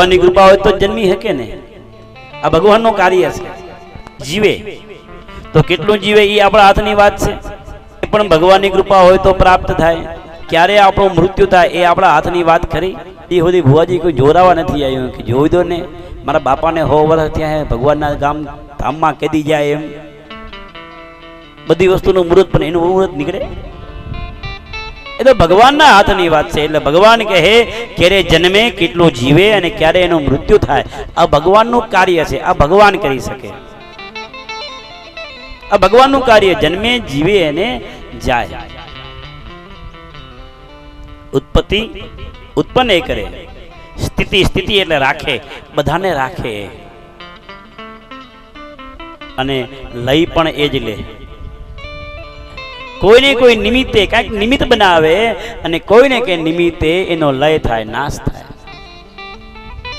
ભગવાનની કૃપા હોય તો જન્મી શકે ને, આ ભગવાનનું કાર્ય છે. જીવે તો કેટલું જીવે એ આપણા હાથની વાત છે, પણ ભગવાનની કૃપા હોય તો પ્રાપ્ત થાય. ક્યારે આપણું મૃત્યુ થાય એ આપણા હાથની વાત ખરી. એ સુધી ભુવાજી કોઈ જોરાવા નથી આવ્યું કે જોઈ દો ને મારા બાપાને 100 વર્ષ ત્યાં ભગવાનના ધામમાં કેદી જાય એમ. બધી વસ્તુનું મુહૂર્ત પણ એનું મુહૂર્ત નીકળે એ તો ભગવાનના હાથની વાત છે. એટલે ભગવાન કહે ક્યારે જન્મે, કેટલું જીવે અને ક્યારે એનું મૃત્યુ થાય, આ ભગવાનનું કાર્ય છે. આ ભગવાન કરી શકે. આ ભગવાનનું કાર્ય. જન્મે, જીવે અને જાય. ઉત્પત્તિ ઉત્પન્ન એ કરે, સ્થિતિ એટલે રાખે, બધાને રાખે, અને લઈ પણ એ જ લે. કોઈને કોઈ નિમિત્તે કાંઈક નિમિત્ત બનાવે અને કોઈને કઈ નિમિત્તે એનો લય થાય, નાશ થાય.